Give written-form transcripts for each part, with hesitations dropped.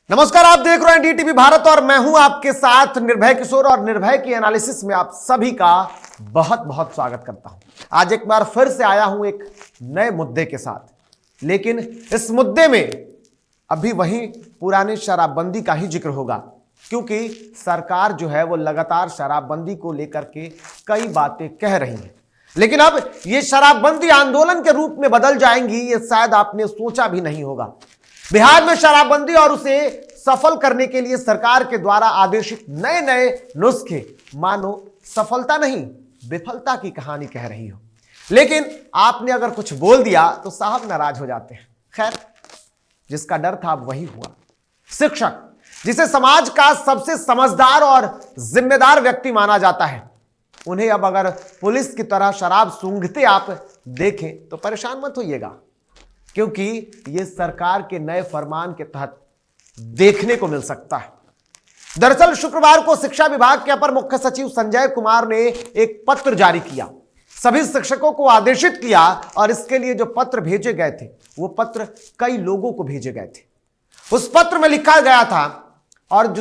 नमस्कार, आप देख रहे हैं डीटीवी भारत और मैं हूं आपके साथ निर्भय किशोर और निर्भय की एनालिसिस में आप सभी का बहुत बहुत स्वागत करता हूं। आज एक बार फिर से आया हूं एक नए मुद्दे के साथ, लेकिन इस मुद्दे में अभी वही पुरानी शराबबंदी का ही जिक्र होगा, क्योंकि सरकार जो है वो लगातार शराबबंदी को लेकर के कई बातें कह रही है, लेकिन अब ये शराबबंदी आंदोलन के रूप में बदल जाएंगी, ये शायद आपने सोचा भी नहीं होगा। बिहार में शराबबंदी और उसे सफल करने के लिए सरकार के द्वारा आदेशित नए नए नुस्खे मानो सफलता नहीं विफलता की कहानी कह रही हो, लेकिन आपने अगर कुछ बोल दिया तो साहब नाराज हो जाते हैं। खैर, जिसका डर था अब वही हुआ। शिक्षक, जिसे समाज का सबसे समझदार और जिम्मेदार व्यक्ति माना जाता है, उन्हें अब अगर पुलिस की तरह शराब सूंघते आप देखें तो परेशान मत होइएगा, क्योंकि यह सरकार के नए फरमान के तहत देखने को मिल सकता है। दरअसल शुक्रवार को शिक्षा विभाग के अपर मुख्य सचिव संजय कुमार ने एक पत्र जारी किया, सभी शिक्षकों को आदेशित किया, और इसके लिए जो पत्र भेजे गए थे वो पत्र कई लोगों को भेजे गए थे। उस पत्र में लिखा गया था, और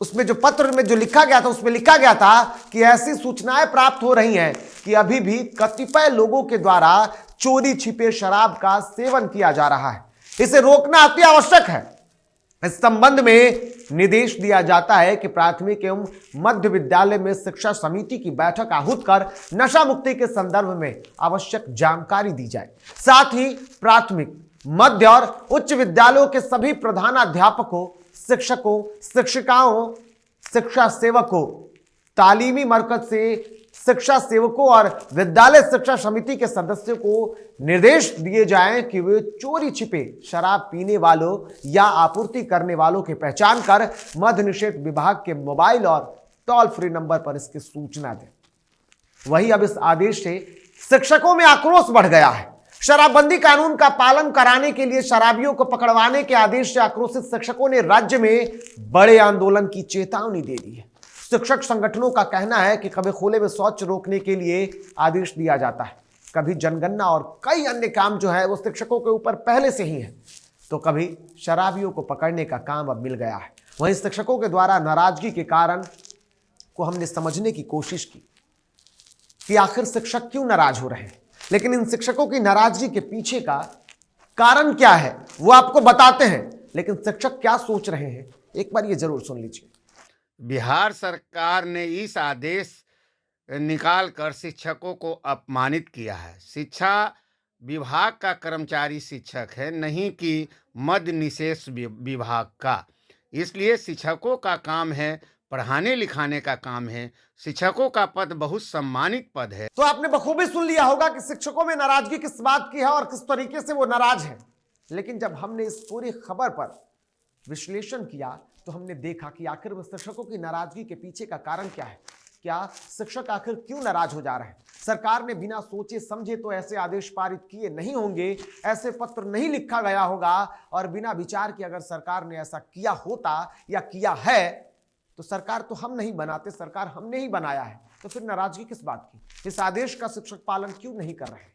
उसमें जो पत्र में जो लिखा गया था उसमें लिखा गया था कि ऐसी सूचनाएं प्राप्त हो रही हैं कि अभी भी कतिपय लोगों के द्वारा चोरी छिपे शराब का सेवन किया जा रहा है। इसे रोकना अति आवश्यक है। इस संबंध में निर्देश दिया जाता है कि प्राथमिक एवं मध्य विद्यालय में शिक्षा समिति की बैठक आहूत कर नशा मुक्ति के संदर्भ में आवश्यक जानकारी दी जाए। साथ ही प्राथमिक, मध्य और उच्च विद्यालयों के सभी प्रधानाध्यापकों, शिक्षकों, शिक्षिकाओं, शिक्षा सेवकों, तालीमी मरकज से शिक्षा सेवकों और विद्यालय शिक्षा समिति के सदस्यों को निर्देश दिए जाएं कि वे चोरी छिपे शराब पीने वालों या आपूर्ति करने वालों की पहचान कर मद्य निषेध विभाग के मोबाइल और टोल फ्री नंबर पर इसकी सूचना दें। वहीं अब इस आदेश से शिक्षकों में आक्रोश बढ़ गया है। शराबबंदी कानून का पालन कराने के लिए शराबियों को पकड़वाने के आदेश से आक्रोशित शिक्षकों ने राज्य में बड़े आंदोलन की चेतावनी दे दी है। शिक्षक संगठनों का कहना है कि कभी खुले में शौच रोकने के लिए आदेश दिया जाता है, कभी जनगणना और कई अन्य काम जो है वो शिक्षकों के ऊपर पहले से ही है, तो कभी शराबियों को पकड़ने का काम अब मिल गया है। वहीं शिक्षकों के द्वारा नाराजगी के कारण को हमने समझने की कोशिश की कि आखिर शिक्षक क्यों नाराज हो रहे हैं, लेकिन इन शिक्षकों की नाराजगी के पीछे का कारण क्या है वो आपको बताते हैं, लेकिन शिक्षक क्या सोच रहे हैं एक बार ये जरूर सुन लीजिए। बिहार सरकार ने इस आदेश निकालकर शिक्षकों को अपमानित किया है। शिक्षा विभाग का कर्मचारी शिक्षक है, नहीं कि मद्य निषेध विभाग का। इसलिए शिक्षकों का काम है, पढ़ाने लिखाने का काम है। शिक्षकों का पद बहुत सम्मानित पद है। तो आपने बखूबी सुन लिया होगा कि शिक्षकों में नाराजगी किस बात की है और किस तरीके से वो नाराज है। लेकिन जब हमने इस पूरी खबर पर विश्लेषण किया तो हमने देखा कि आखिर वो शिक्षकों की नाराजगी के पीछे का कारण क्या है। क्या शिक्षक आखिर क्यों नाराज हो जा रहे हैं? सरकार ने बिना सोचे समझे तो ऐसे आदेश पारित किए नहीं होंगे, ऐसे पत्र नहीं लिखा गया होगा, और बिना विचार के अगर सरकार ने ऐसा किया होता या किया है तो सरकार तो हम नहीं बनाते, सरकार हमने ही बनाया है, तो फिर नाराजगी किस बात की? इस आदेश का शिक्षक पालन क्यों नहीं कर रहे हैं?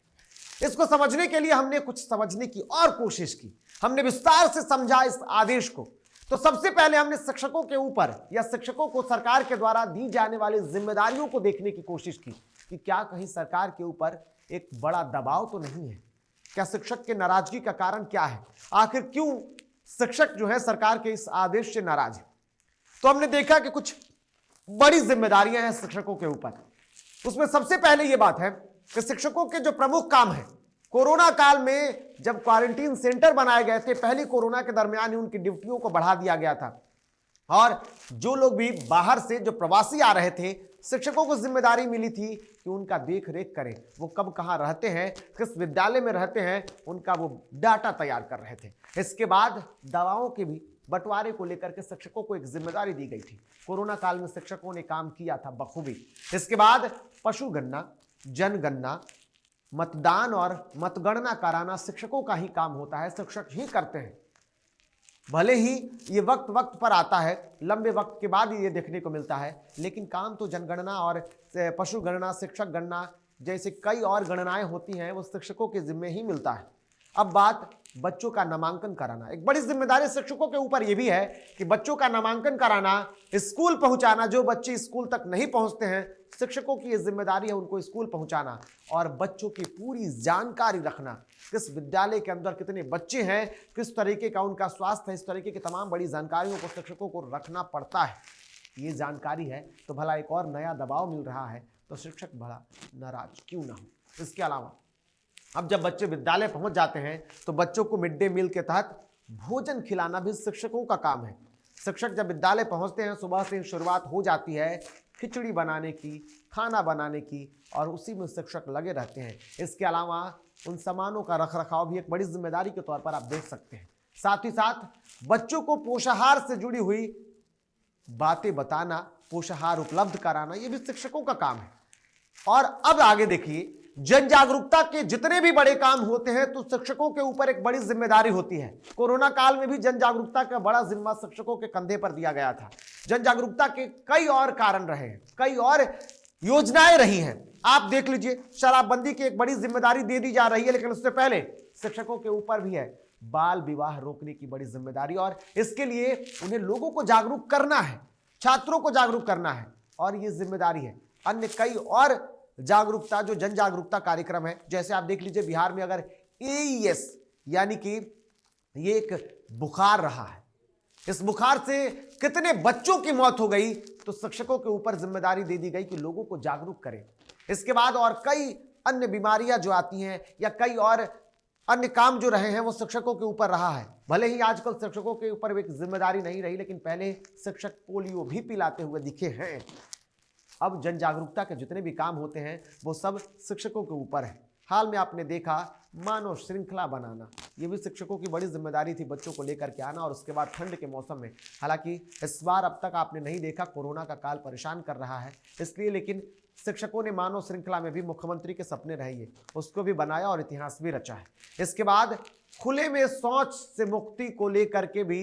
इसको समझने के लिए हमने कुछ समझने की और कोशिश की। हमने विस्तार से समझा इस आदेश को। तो सबसे पहले हमने शिक्षकों के ऊपर या शिक्षकों को सरकार के द्वारा दी जाने वाली जिम्मेदारियों को देखने की कोशिश की कि क्या कहीं सरकार के ऊपर एक बड़ा दबाव तो नहीं है। क्या शिक्षक के नाराजगी का कारण क्या है? आखिर क्यों शिक्षक जो है सरकार के इस आदेश से नाराज है? तो हमने देखा कि कुछ बड़ी जिम्मेदारियां हैं शिक्षकों के ऊपर। उसमें सबसे पहले यह बात है कि शिक्षकों के जो प्रमुख काम है, कोरोना काल में जब क्वारंटीन सेंटर बनाए गए थे, पहली कोरोना के दरमियान ही उनकी ड्यूटियों को बढ़ा दिया गया था, और जो लोग भी बाहर से जो प्रवासी आ रहे थे, शिक्षकों को जिम्मेदारी मिली थी कि उनका देख रेख करें, वो कब कहाँ रहते हैं, किस विद्यालय में रहते हैं, उनका वो डाटा तैयार कर रहे थे। इसके बाद दवाओं के भी बंटवारे को लेकर के शिक्षकों को एक जिम्मेदारी दी गई थी। कोरोना काल में शिक्षकों ने काम किया था बखूबी। इसके बाद पशु गणना, जनगणना, मतदान और मतगणना कराना शिक्षकों का ही काम होता है, शिक्षक ही करते हैं। भले ही ये वक्त वक्त पर आता है, लंबे वक्त के बाद ये देखने को मिलता है, लेकिन काम तो जनगणना और पशु गणना, शिक्षक गणना जैसे कई और गणनाएं होती हैं वो शिक्षकों के जिम्मे ही मिलता है। अब बात बच्चों का नामांकन कराना। एक बड़ी जिम्मेदारी शिक्षकों के ऊपर यह भी है कि बच्चों का नामांकन कराना, स्कूल पहुंचाना। जो बच्चे स्कूल तक नहीं पहुंचते हैं, शिक्षकों की यह जिम्मेदारी है उनको स्कूल पहुंचाना और बच्चों की पूरी जानकारी रखना। किस विद्यालय के अंदर कितने बच्चे हैं, किस तरीके का उनका स्वास्थ्य है, इस तरीके की तमाम बड़ी जानकारियों को शिक्षकों को रखना पड़ता है। ये जानकारी है तो भला एक और नया दबाव मिल रहा है तो शिक्षक भला नाराज क्यों ना हो। इसके अलावा अब जब बच्चे विद्यालय पहुंच जाते हैं तो बच्चों को मिड डे मील के तहत भोजन खिलाना भी शिक्षकों का काम है। शिक्षक जब विद्यालय पहुंचते हैं, सुबह से शुरुआत हो जाती है खिचड़ी बनाने की, खाना बनाने की, और उसी में शिक्षक लगे रहते हैं। इसके अलावा उन सामानों का रखरखाव भी एक बड़ी जिम्मेदारी के तौर पर आप देख सकते हैं। साथ ही साथ बच्चों को पोषाहार से जुड़ी हुई बातें बताना, पोषाहार उपलब्ध कराना, यह भी शिक्षकों का काम है। और अब आगे देखिए, जन जागरूकता के जितने भी बड़े काम होते हैं तो शिक्षकों के ऊपर एक बड़ी जिम्मेदारी होती है। कोरोना काल में भी जन जागरूकता का बड़ा जिम्मा शिक्षकों के कंधे पर दिया गया था। जन जागरूकता के कई और कारण रहे हैं, कई और योजनाएं रही हैं। आप देख लीजिए, शराबबंदी की एक बड़ी जिम्मेदारी दे दी जा रही है, लेकिन उससे पहले शिक्षकों के ऊपर भी है बाल विवाह रोकने की बड़ी जिम्मेदारी, और इसके लिए उन्हें लोगों को जागरूक करना है, छात्रों को जागरूक करना है, और ये जिम्मेदारी है। अन्य कई और जागरूकता, जो जन जागरूकता कार्यक्रम है, जैसे आप देख लीजिए बिहार में अगर AES यानी कि ये एक बुखार रहा है, इस बुखार से कितने बच्चों की मौत हो गई, तो शिक्षकों के ऊपर जिम्मेदारी दे दी गई कि लोगों को जागरूक करें। इसके बाद और कई अन्य बीमारियां जो आती हैं या कई और अन्य काम जो रहे हैं वो शिक्षकों के ऊपर रहा है। भले ही आजकल शिक्षकों के ऊपर एक जिम्मेदारी नहीं रही, लेकिन पहले शिक्षक पोलियो भी पिलाते हुए दिखे हैं। अब जन जागरूकता के जितने भी काम होते हैं वो सब शिक्षकों के ऊपर है। हाल में आपने देखा मानव श्रृंखला बनाना, ये भी शिक्षकों की बड़ी जिम्मेदारी थी, बच्चों को लेकर के आना। और उसके बाद ठंड के मौसम में, हालांकि इस बार अब तक आपने नहीं देखा, कोरोना का काल परेशान कर रहा है इसलिए, लेकिन शिक्षकों ने मानव श्रृंखला में भी मुख्यमंत्री के सपने रहे उसको भी बनाया और इतिहास भी रचा है। इसके बाद खुले में शौच से मुक्ति को लेकर के भी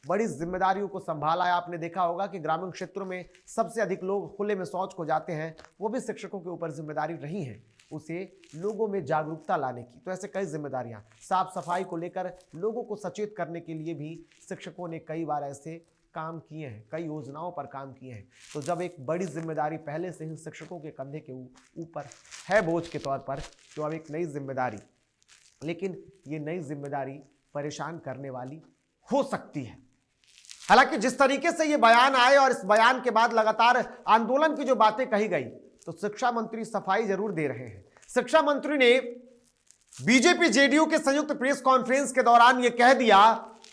बड़ी जिम्मेदारियों को संभाला है। आपने देखा होगा कि ग्रामीण क्षेत्रों में सबसे अधिक लोग खुले में शौच को जाते हैं, वो भी शिक्षकों के ऊपर जिम्मेदारी रही है, उसे लोगों में जागरूकता लाने की। तो ऐसे कई जिम्मेदारियां, साफ सफाई को लेकर लोगों को सचेत करने के लिए भी शिक्षकों ने कई बार ऐसे काम किए हैं, कई योजनाओं पर काम किए हैं। तो जब एक बड़ी जिम्मेदारी पहले से ही शिक्षकों के कंधे के ऊपर है बोझ के तौर पर, तो अब एक नई जिम्मेदारी, लेकिन ये नई जिम्मेदारी परेशान करने वाली हो सकती है। हालांकि जिस तरीके से ये बयान आए और इस बयान के बाद लगातार आंदोलन की जो बातें कही गई, तो शिक्षा मंत्री सफाई जरूर दे रहे हैं। शिक्षा मंत्री ने बीजेपी जेडीयू के संयुक्त प्रेस कॉन्फ्रेंस के दौरान यह कह दिया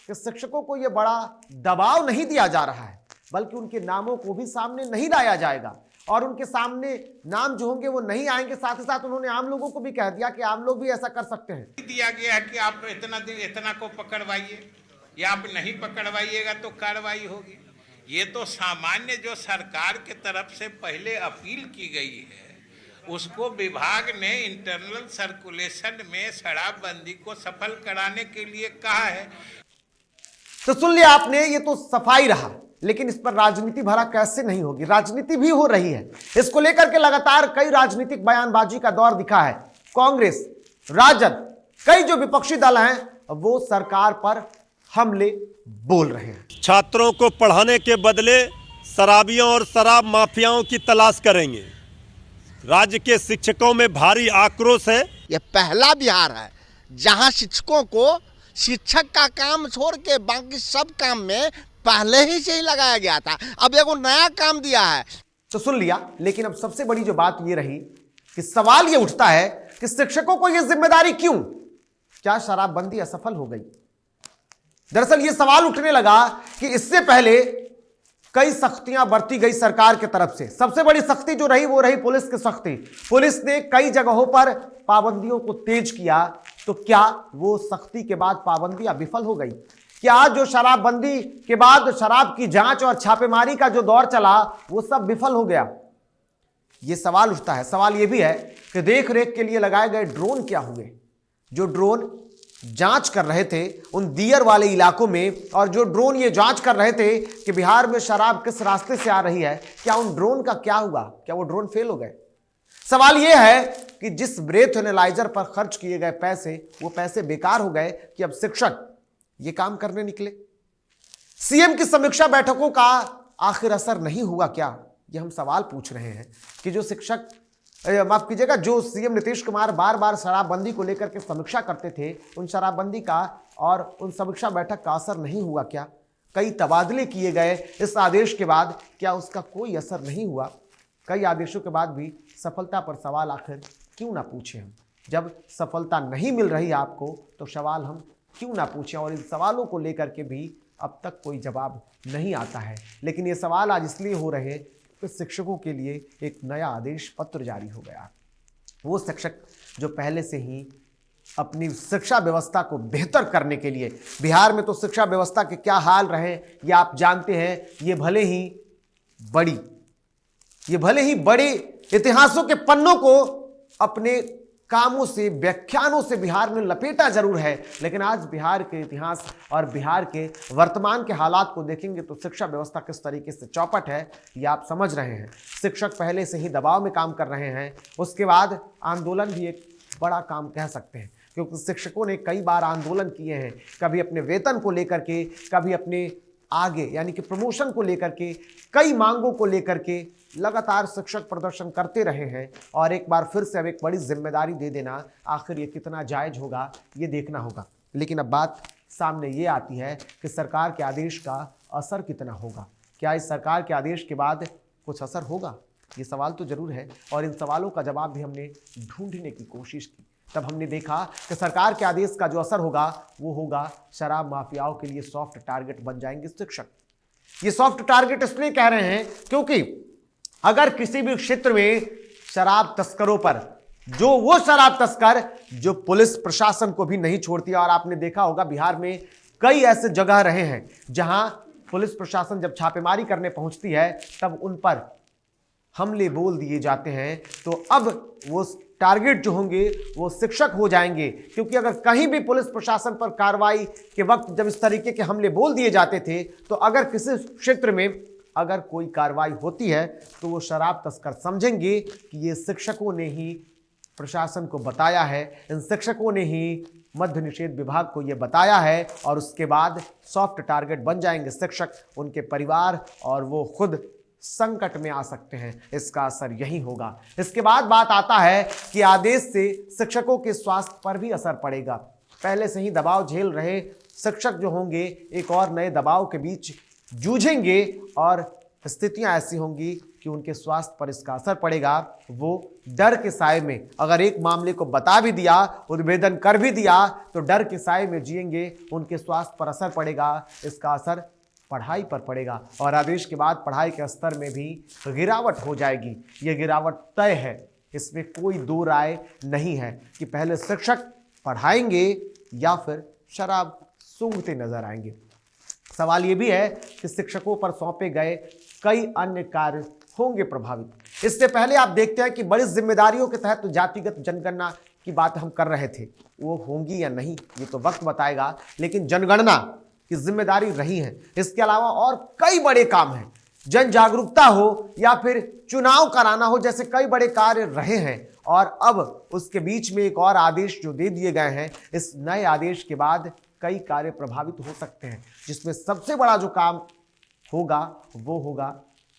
कि शिक्षकों को यह बड़ा दबाव नहीं दिया जा रहा है, बल्कि उनके नामों को भी सामने नहीं लाया जाएगा और उनके सामने नाम जो होंगे वो नहीं आएंगे। साथ ही साथ उन्होंने आम लोगों को भी कह दिया कि आम लोग भी ऐसा कर सकते हैं। दिया गया है कि आप इतना को पकड़वाइए, या आप नहीं पकड़वाइएगा तो कार्रवाई होगी। ये तो सामान्य जो सरकार के तरफ से पहले अपील की गई है, उसको विभाग ने इंटरनल सर्कुलेशन में शराबबंदी को सफल कराने के लिए कहा है। तो सुन लिया आपने, ये तो सफाई रहा, लेकिन इस पर राजनीति भला कैसे नहीं होगी? राजनीति भी हो रही है। इसको लेकर के लगातार कई राजनीतिक बयानबाजी का दौर दिखा है। कांग्रेस, राजद, कई जो विपक्षी दल हैं वो सरकार पर हमले बोल रहे हैं। छात्रों को पढ़ाने के बदले शराबियों और शराब माफियाओं की तलाश करेंगे। राज्य के शिक्षकों में भारी आक्रोश है। यह पहला बिहार है जहां शिक्षकों को शिक्षक का काम छोड़ के बाकी सब काम में पहले ही से ही लगाया गया था, अब एगो नया काम दिया है। तो सुन लिया, लेकिन अब सबसे बड़ी जो बात ये रही कि सवाल ये उठता है कि शिक्षकों को ये जिम्मेदारी क्यों? क्या शराबबंदी असफल हो गई? दरअसल ये सवाल उठने लगा कि इससे पहले कई सख्तियां बरती गई सरकार की तरफ से। सबसे बड़ी सख्ती जो रही वो रही पुलिस की सख्ती। पुलिस ने कई जगहों पर पाबंदियों को तेज किया, तो क्या वो सख्ती के बाद पाबंदियां विफल हो गई? क्या जो शराबबंदी के बाद शराब की जांच और छापेमारी का जो दौर चला वो सब विफल हो गया? ये सवाल उठता है। सवाल ये भी है कि देख रेख के लिए लगाए गए ड्रोन क्या हुए? जो ड्रोन जांच कर रहे थे उन दियर वाले इलाकों में, और जो ड्रोन ये जांच कर रहे थे कि बिहार में शराब किस रास्ते से आ रही है, क्या उन ड्रोन का क्या हुआ? क्या वो ड्रोन फेल हो गए? सवाल यह है कि जिस ब्रेथ एनालाइजर पर खर्च किए गए पैसे, वो पैसे बेकार हो गए कि अब शिक्षक ये काम करने निकले। सीएम की समीक्षा बैठकों का आखिर असर नहीं हुआ क्या? ये हम सवाल पूछ रहे हैं कि जो शिक्षक, माफ कीजिएगा, जो सीएम नीतीश कुमार बार बार शराबबंदी को लेकर के समीक्षा करते थे, उन शराबबंदी का और उन समीक्षा बैठक का असर नहीं हुआ क्या? कई तबादले किए गए इस आदेश के बाद, क्या उसका कोई असर नहीं हुआ? कई आदेशों के बाद भी सफलता पर सवाल आखिर क्यों ना पूछें हम? जब सफलता नहीं मिल रही आपको तो सवाल हम क्यों ना पूछें? और इन सवालों को लेकर के भी अब तक कोई जवाब नहीं आता है। लेकिन ये सवाल आज इसलिए हो रहे हैं कि शिक्षकों के लिए एक नया आदेश पत्र जारी हो गया। वो शिक्षक जो पहले से ही अपनी शिक्षा व्यवस्था को बेहतर करने के लिए, बिहार में तो शिक्षा व्यवस्था के क्या हाल रहे ये आप जानते हैं। ये भले ही बड़े इतिहासों के पन्नों को अपने कामों से, व्याख्यानों से बिहार में लपेटा जरूर है, लेकिन आज बिहार के इतिहास और बिहार के वर्तमान के हालात को देखेंगे तो शिक्षा व्यवस्था किस तरीके से चौपट है ये आप समझ रहे हैं। शिक्षक पहले से ही दबाव में काम कर रहे हैं। उसके बाद आंदोलन भी एक बड़ा काम कह सकते हैं, क्योंकि शिक्षकों ने कई बार आंदोलन किए हैं, कभी अपने वेतन को लेकर के, कभी अपने आगे यानी कि प्रमोशन को लेकर के, कई मांगों को लेकर के लगातार शिक्षक प्रदर्शन करते रहे हैं। और एक बार फिर से अब एक बड़ी जिम्मेदारी दे देना, आखिर ये कितना जायज होगा ये देखना होगा। लेकिन अब बात सामने ये आती है कि सरकार के आदेश का असर कितना होगा? क्या इस सरकार के आदेश के बाद कुछ असर होगा? ये सवाल तो जरूर है, और इन सवालों का जवाब भी हमने ढूंढने की कोशिश की। तब हमने देखा कि सरकार के आदेश का जो असर होगा वो होगा शराब माफियाओं के लिए सॉफ्ट टारगेट बन जाएंगे शिक्षक। ये सॉफ्ट टारगेट इसलिए कह रहे हैं क्योंकि अगर किसी भी क्षेत्र में शराब तस्करों पर, जो वो शराब तस्कर जो पुलिस प्रशासन को भी नहीं छोड़ती, और आपने देखा होगा बिहार में कई ऐसे जगह रहे हैं जहां पुलिस प्रशासन जब छापेमारी करने पहुंचती है तब उन पर हमले बोल दिए जाते हैं। तो अब वो टारगेट जो होंगे वो शिक्षक हो जाएंगे, क्योंकि अगर कहीं भी पुलिस प्रशासन पर कार्रवाई के वक्त जब इस तरीके के हमले बोल दिए जाते थे, तो अगर किसी क्षेत्र में अगर कोई कार्रवाई होती है तो वो शराब तस्कर समझेंगे कि ये शिक्षकों ने ही प्रशासन को बताया है, इन शिक्षकों ने ही मद्य निषेध विभाग को ये बताया है, और उसके बाद सॉफ्ट टारगेट बन जाएंगे शिक्षक, उनके परिवार, और वो खुद संकट में आ सकते हैं। इसका असर यही होगा। इसके बाद बात आता है कि आदेश से शिक्षकों के स्वास्थ्य पर भी असर पड़ेगा। पहले से ही दबाव झेल रहे शिक्षक जो होंगे एक और नए दबाव के बीच जूझेंगे, और स्थितियां ऐसी होंगी कि उनके स्वास्थ्य पर इसका असर पड़ेगा। वो डर के साए में, अगर एक मामले को बता भी दिया, उद्भेदन कर भी दिया, तो डर के साए में जिएंगे, उनके स्वास्थ्य पर असर पड़ेगा। इसका असर पढ़ाई पर पड़ेगा, और आदेश के बाद पढ़ाई के स्तर में भी गिरावट हो जाएगी। ये गिरावट तय है, इसमें कोई दो राय नहीं है कि पहले शिक्षक पढ़ाएंगे या फिर शराब सूंघते नजर आएंगे। सवाल ये भी है कि शिक्षकों पर सौंपे गए कई अन्य कार्य होंगे प्रभावित। इससे पहले आप देखते हैं कि बड़ी जिम्मेदारियों के तहत तो जातिगत जनगणना की बात हम कर रहे थे, वो होंगी या नहीं ये तो वक्त बताएगा, लेकिन जनगणना की जिम्मेदारी रही है। इसके अलावा और कई बड़े काम हैं, जन जागरूकता हो या फिर चुनाव कराना हो, जैसे कई बड़े कार्य रहे हैं। और अब उसके बीच में एक और आदेश जो दे दिए गए हैं, इस नए आदेश के बाद कई कार्य प्रभावित हो सकते हैं, जिसमें सबसे बड़ा जो काम होगा वो होगा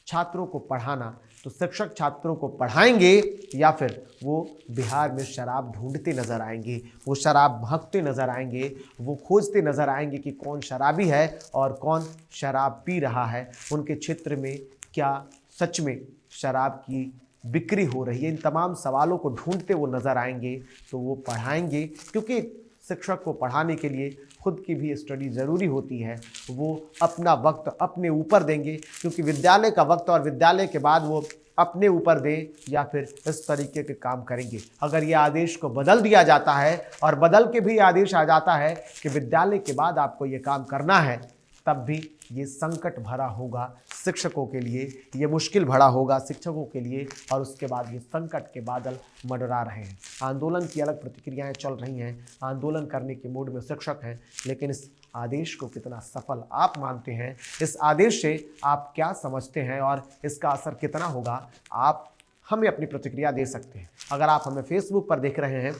छात्रों को पढ़ाना। तो शिक्षक छात्रों को पढ़ाएंगे या फिर वो बिहार में शराब ढूंढते नजर आएंगे, वो शराब महकते नजर आएंगे, वो खोजते नजर आएंगे कि कौन शराबी है और कौन शराब पी रहा है, उनके क्षेत्र में क्या सच में शराब की बिक्री हो रही है। इन तमाम सवालों को ढूंढते वो नजर आएंगे तो वो पढ़ाएंगे, क्योंकि शिक्षक को पढ़ाने के लिए खुद की भी स्टडी ज़रूरी होती है। वो अपना वक्त अपने ऊपर देंगे, क्योंकि विद्यालय का वक्त और विद्यालय के बाद वो अपने ऊपर दें या फिर इस तरीके के काम करेंगे। अगर ये आदेश को बदल दिया जाता है और बदल के भी आदेश आ जाता है कि विद्यालय के बाद आपको ये काम करना है, तब भी ये संकट भरा होगा शिक्षकों के लिए, ये मुश्किल भरा होगा शिक्षकों के लिए। और उसके बाद ये संकट के बादल मंडरा रहे हैं। आंदोलन की अलग प्रतिक्रियाएं चल रही हैं, आंदोलन करने के मूड में शिक्षक हैं, लेकिन इस आदेश को कितना सफल आप मानते हैं, इस आदेश से आप क्या समझते हैं और इसका असर कितना होगा, आप हमें अपनी प्रतिक्रिया दे सकते हैं। अगर आप हमें फेसबुक पर देख रहे हैं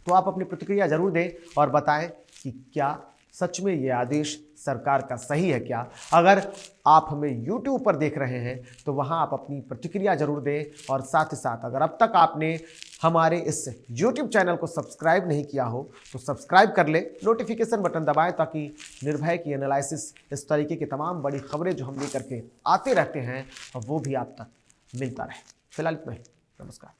तो आप अपनी प्रतिक्रिया जरूर दें और बताएं कि क्या सच में ये आदेश सरकार का सही है क्या। अगर आप हमें YouTube पर देख रहे हैं तो वहां आप अपनी प्रतिक्रिया जरूर दें और साथ ही साथ अगर अब तक आपने हमारे इस YouTube चैनल को सब्सक्राइब नहीं किया हो तो सब्सक्राइब कर ले, नोटिफिकेशन बटन दबाएं ताकि निर्भय की एनालिसिस, इस तरीके की तमाम बड़ी खबरें जो हम लेकर के आते रहते हैं वो भी आप तक मिलता रहे। फिलहाल इतना ही, नमस्कार।